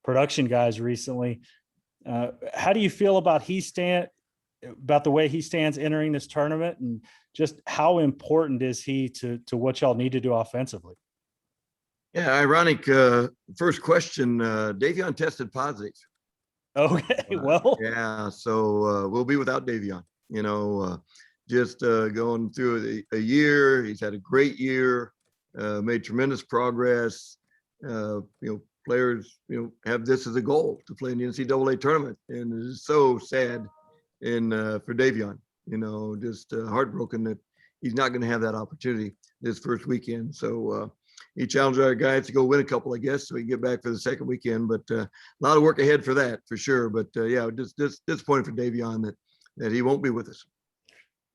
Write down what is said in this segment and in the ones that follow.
production guys recently. How do you feel about the way he stands entering this tournament, and just how important is he to what y'all need to do offensively? Yeah, ironic. First question, Davion tested positive. Okay, well. Yeah, so we'll be without Davion. Just going through a year. He's had a great year, made tremendous progress. Players, have this as a goal to play in the NCAA tournament, and it is so sad for Davion. Just heartbroken that he's not going to have that opportunity this first weekend. So he challenged our guys to go win a couple, I guess, so we can get back for the second weekend. But a lot of work ahead for that, for sure. But yeah, just disappointed for Davion that he won't be with us.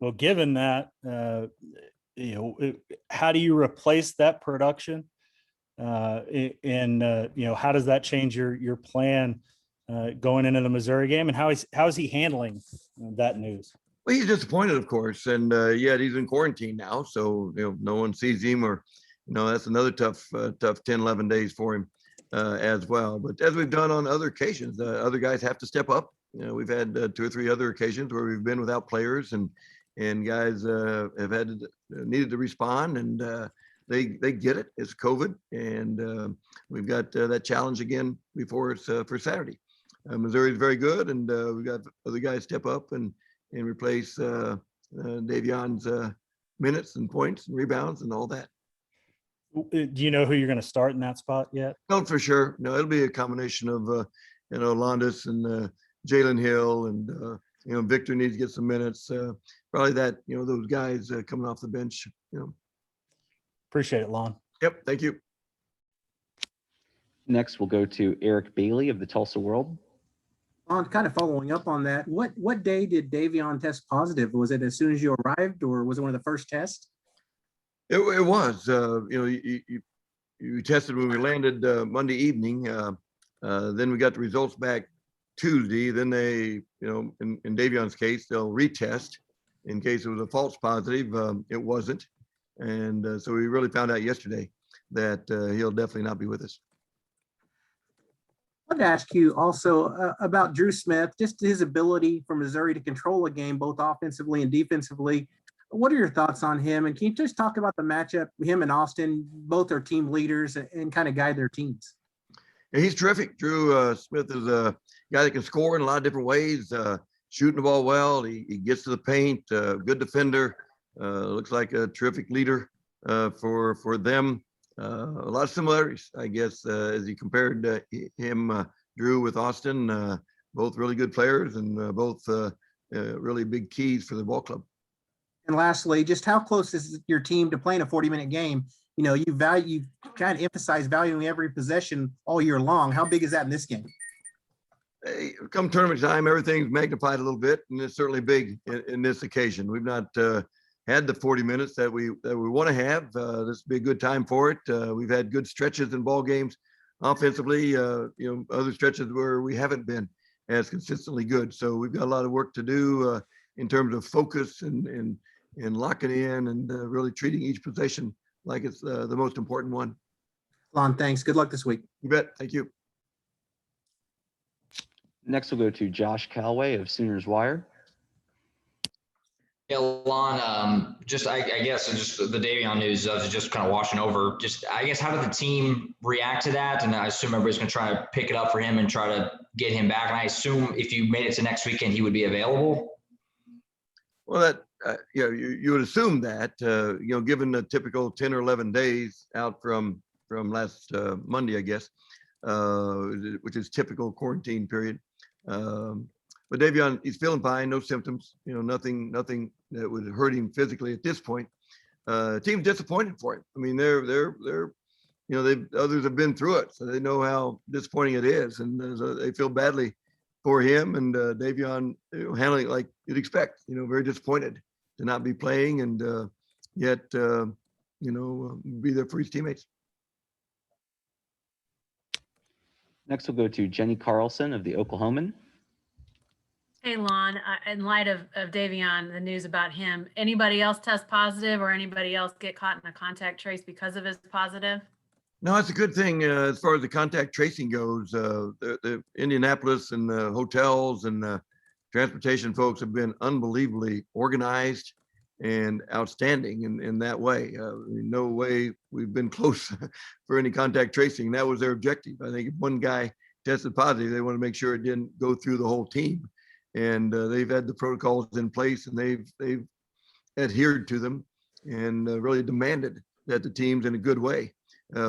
Well, given that, how do you replace that production? How does that change your plan going into the Missouri game, and how is he handling that news? Well, he's disappointed, of course, and yet he's in quarantine now, so no one sees him, or that's another tough 10, 11 days for him as well. But as we've done on other occasions, other guys have to step up. We've had 2 or 3 other occasions where we've been without players, and guys have needed to respond, and they get it. It's COVID, and we've got that challenge again before us for Saturday. Missouri is very good, and we've got other guys step up and replace Davion's minutes and points and rebounds and all that. Do you know who you're going to start in that spot yet? No, for sure. No, it'll be a combination of Londis and Jalen Hill, and Victor needs to get some minutes. Probably that those guys coming off the bench. Appreciate it, Lon. Yep, thank you. Next, we'll go to Eric Bailey of the Tulsa World. On kind of following up on that, what day did Davion test positive? Was it as soon as you arrived, or was it one of the first tests? It was. You tested when we landed Monday evening. Then we got the results back Tuesday. Then they, in Davion's case, they'll retest in case it was a false positive. It wasn't, and so we really found out yesterday that he'll definitely not be with us. I wanted to ask you also about Drew Smith, just his ability for Missouri to control a game, both offensively and defensively. What are your thoughts on him? And can you just talk about the matchup, him and Austin? Both are team leaders, and kind of guide their teams. Yeah, he's terrific. Drew Smith is a guy that can score in a lot of different ways, shooting the ball well. He gets to the paint, good defender, looks like a terrific leader for them. A lot of similarities, I guess, as he compared him, Drew, with Austin. Both really good players, and both really big keys for the ball club. And lastly, just how close is your team to playing a 40-minute game? You kind of emphasize valuing every possession all year long. How big is that in this game? Hey, come tournament time, everything's magnified a little bit, and it's certainly big in this occasion. We've not had the 40 minutes that we want to have. This will be a good time for it. We've had good stretches in ball games offensively. Other stretches where we haven't been as consistently good. So we've got a lot of work to do in terms of focus and locking in, and really treating each possession like it's the most important one. Lon, thanks. Good luck this week. You bet. Thank you. Next, we'll go to Josh Callaway of Sooners Wire. Yeah, Lon, I guess just the Davion news is just kind of washing over. Just, I guess, how did the team react to that? And I assume everybody's going to try to pick it up for him and try to get him back. And I assume if you made it to next weekend, he would be available. Well, that you would assume that given the typical 10 or 11 days out from last Monday, I guess, which is typical quarantine period. But Davion, he's feeling fine, no symptoms, nothing that would hurt him physically at this point. Team's disappointed for him. I mean, they're others have been through it, so they know how disappointing it is, and they feel badly for him. And Davion handling it like you'd expect, very disappointed to not be playing, and yet be there for his teammates. Next, we'll go to Jenny Carlson of the Oklahoman. Hey, Lon, in light of Davion, the news about him, anybody else test positive, or anybody else get caught in a contact trace because of his positive? No, it's a good thing as far as the contact tracing goes. The Indianapolis and the hotels and the transportation folks have been unbelievably organized and outstanding in that way. No way we've been close for any contact tracing. That was their objective. I think if one guy tested positive, they want to make sure it didn't go through the whole team. And they've had the protocols in place, and they've adhered to them and really demanded that the teams, in a good way,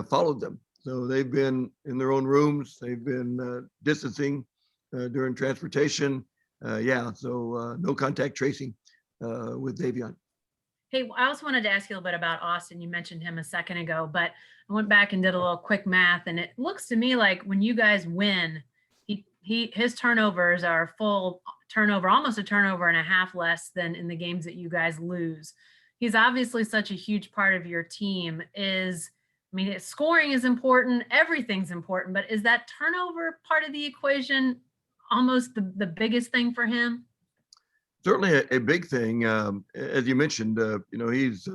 followed them. So they've been in their own rooms. They've been distancing during transportation. So no contact tracing with Davion. Hey, I also wanted to ask you a little bit about Austin. You mentioned him a second ago, but I went back and did a little quick math, and it looks to me like when you guys win, his turnovers are full turnover, almost a turnover and a half less than in the games that you guys lose. He's obviously such a huge part of your team. Scoring is important, everything's important, but is that turnover part of the equation almost the biggest thing for him? Certainly a big thing. As you mentioned, he's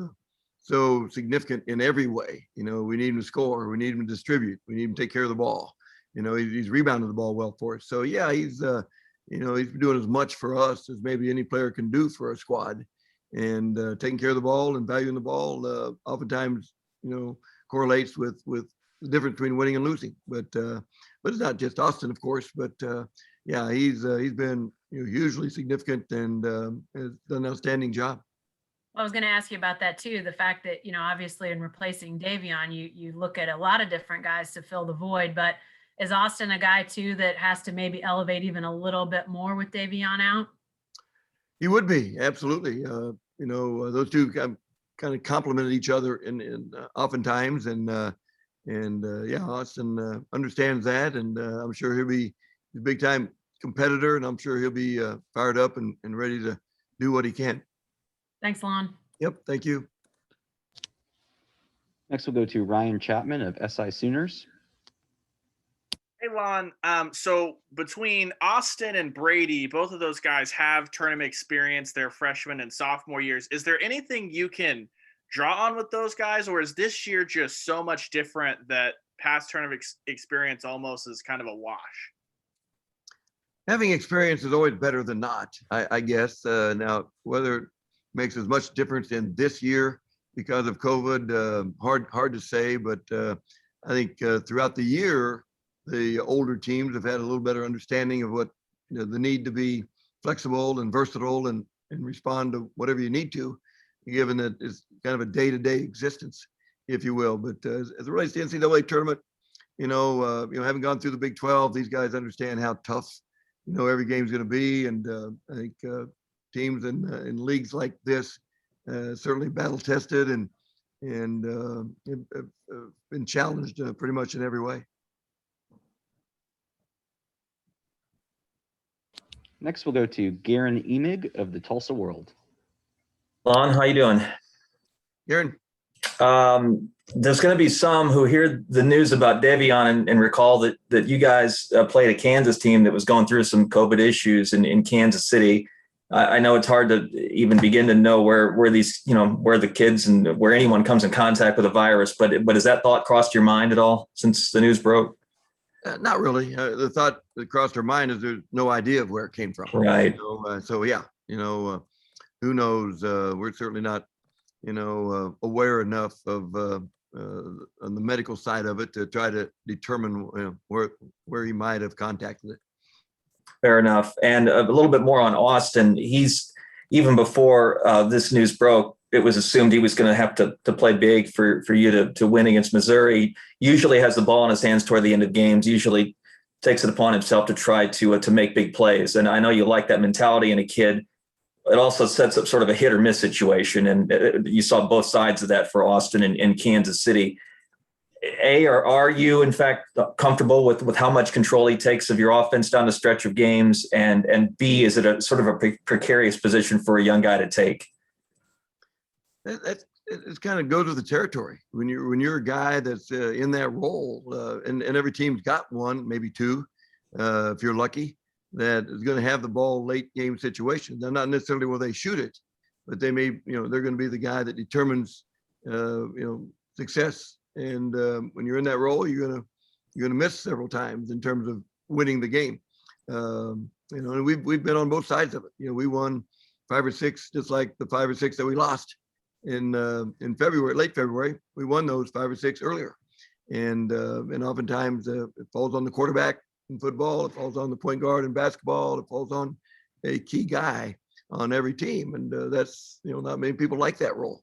so significant in every way. We need him to score. We need him to distribute. We need him to take care of the ball. He's rebounded the ball well for us. So yeah, he's doing as much for us as maybe any player can do for a squad. And taking care of the ball and valuing the ball oftentimes, correlates with the difference between winning and losing. But it's not just Austin, of course. But he's been hugely significant and has done an outstanding job. I was going to ask you about that too. The fact that, obviously in replacing Davion, you look at a lot of different guys to fill the void, but is Austin a guy too that has to maybe elevate even a little bit more with Davion out? He would be, absolutely. Those two kind of complemented each other in oftentimes, and Austin understands that, and I'm sure he'll be a big time competitor, and I'm sure he'll be fired up and ready to do what he can. Thanks, Lon. Yep, thank you. Next, we'll go to Ryan Chapman of SI Sooners. Hey, Lon. So between Austin and Brady, both of those guys have tournament experience, their freshman and sophomore years. Is there anything you can draw on with those guys, or is this year just so much different that past tournament experience almost is kind of a wash? Having experience is always better than not, I guess. Now, whether it makes as much difference in this year because of COVID, hard to say. But I think throughout the year, the older teams have had a little better understanding of what the need to be flexible and versatile and respond to whatever you need to, given that it's kind of a day-to-day existence, if you will. But as it relates to the NCAA tournament, having gone through the Big 12, these guys understand how tough every game's going to be, and I think teams in leagues like this certainly battle tested and been challenged pretty much in every way. Next, we'll go to Garen Emig of the Tulsa World. Lon, how you doing? Aaron. There's going to be some who hear the news about Davion and recall that you guys played a Kansas team that was going through some COVID issues in Kansas City. I know it's hard to even begin to know where these, where the kids and where anyone comes in contact with a virus, but has that thought crossed your mind at all since the news broke? Not really. The thought that crossed our mind is there's no idea of where it came from. Right. Who knows? We're certainly not, aware enough of on the medical side of it to try to determine where he might have contacted it. Fair enough. And a little bit more on Austin. He's, even before this news broke, it was assumed he was going to have to play big for you to win against Missouri. Usually has the ball in his hands toward the end of games, usually takes it upon himself to try to make big plays. And I know you like that mentality in a kid. It also sets up sort of a hit or miss situation. And you saw both sides of that for Austin and Kansas City. Or are you, in fact, comfortable with how much control he takes of your offense down the stretch of games? And B, is it a sort of a precarious position for a young guy to take? It kind of goes with the territory. When you're a guy that's in that role, and every team's got one, maybe two, if you're lucky, that is going to have the ball late game situations. Now, not necessarily will they shoot it, but they may, they're going to be the guy that determines, success And when you're in that role, you're gonna miss several times in terms of winning the game. And we've been on both sides of it. We won 5 or 6, just like the 5 or 6 that we lost in February, late February. We won those 5 or 6 earlier, and oftentimes it falls on the quarterback in football, it falls on the point guard in basketball, it falls on a key guy on every team, and that's not many people like that role,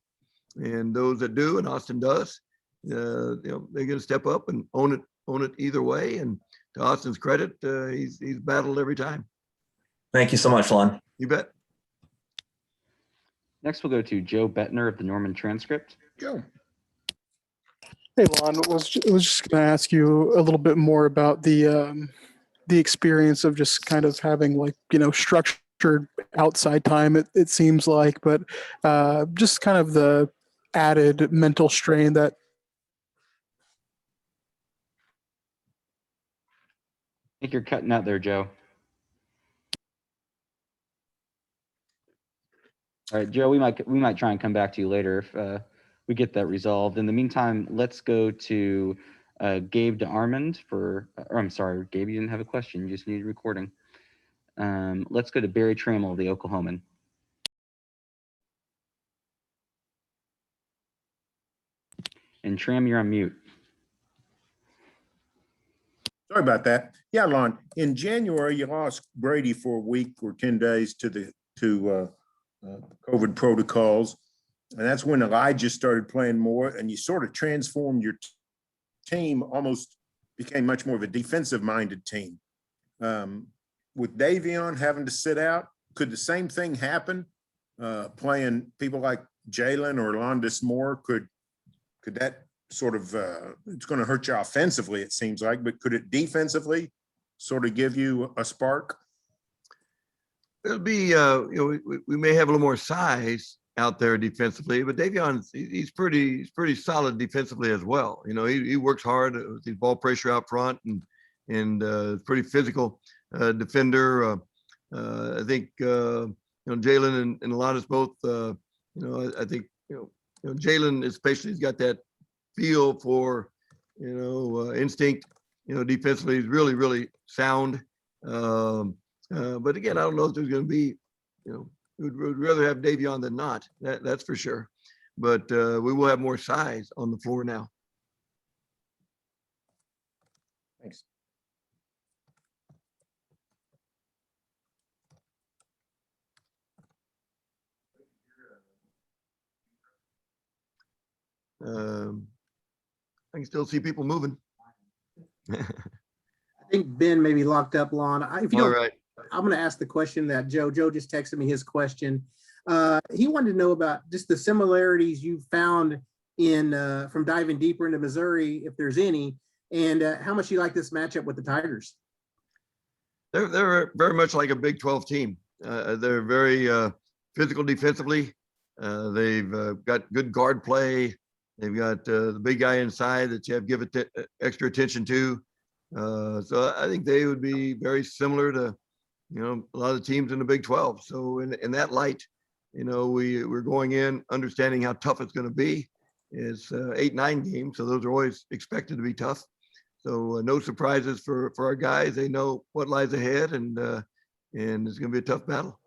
and those that do, and Austin does, they're going to step up and own it either way. And to Austin's credit, he's battled every time. Thank you so much, Lon. You bet. Next, we'll go to Joe Bettner of the Norman Transcript. Joe. Hey, Lon, I was just going to ask you a little bit more about the experience of just kind of having structured outside time, it seems like, but just kind of the added mental strain that. I think you're cutting out there, Joe. All right, Joe, we might try and come back to you later if we get that resolved. In the meantime, let's go to Gabe DeArmond I'm sorry, Gabe, you didn't have a question. You just needed recording. Let's go to Barry Trammell of the Oklahoman. And Tram, you're on mute. Sorry about that. Yeah, Lon, in January, you lost Brady for a week or 10 days to COVID protocols. And that's when Elijah started playing more, and you sort of transformed your team, almost became much more of a defensive minded team. With Davion having to sit out, could the same thing happen? Playing people like Jalen or Londis Moore, could that sort of, it's going to hurt you offensively, it seems like, but could it defensively sort of give you a spark? It'll be, we may have a little more size out there defensively, but Davion, he's pretty solid defensively as well. He works hard with the ball pressure out front, and pretty physical defender. I think Jalen and Alonnis both. I think Jalen especially has got that feel for instinct. Defensively he's really sound. But again, I don't know if there's going to be, we'd rather have Davion than not. That's for sure. But we will have more size on the floor now. Thanks. I can still see people moving. I think Ben may be locked up, Lon. If you All don't, right. I'm going to ask the question that Joe just texted me his question. He wanted to know about just the similarities you found in from diving deeper into Missouri, if there's any, and how much you like this matchup with the Tigers. They're very much like a Big 12 team. They're very physical defensively. They've got good guard play. They've got the big guy inside that you have to give extra attention to. So I think they would be very similar to, a lot of teams in the Big 12. So in that light, we're going in understanding how tough it's going to be. It's 8-9 games, so those are always expected to be tough. So no surprises for our guys. They know what lies ahead, and it's going to be a tough battle.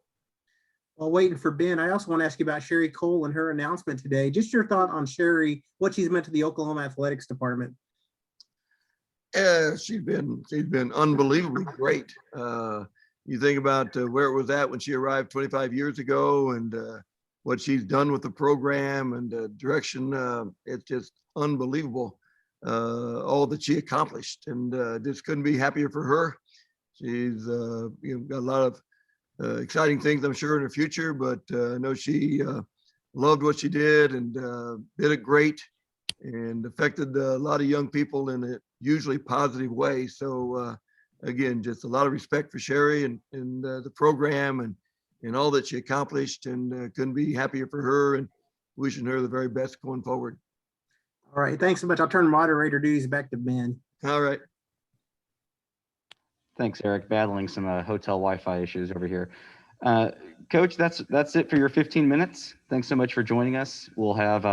While waiting for Ben, I also want to ask you about Sherry Cole and her announcement today. Just your thought on Sherry, what she's meant to the Oklahoma athletics department. She's been unbelievably great. You think about where it was at when she arrived 25 years ago, and what she's done with the program and direction. It's just unbelievable, all that she accomplished, and just couldn't be happier for her. She's got a lot of exciting things, I'm sure, in her future, but I know she loved what she did and did it great, and affected a lot of young people in a usually positive way. So again, just a lot of respect for Sherry and the program and all that she accomplished, and couldn't be happier for her, and wishing her the very best going forward. All right, thanks so much. I'll turn moderator duties back to Ben. All right. Thanks, Eric. Battling some hotel Wi-Fi issues over here. Coach, that's it for your 15 minutes. Thanks so much for joining us. We'll have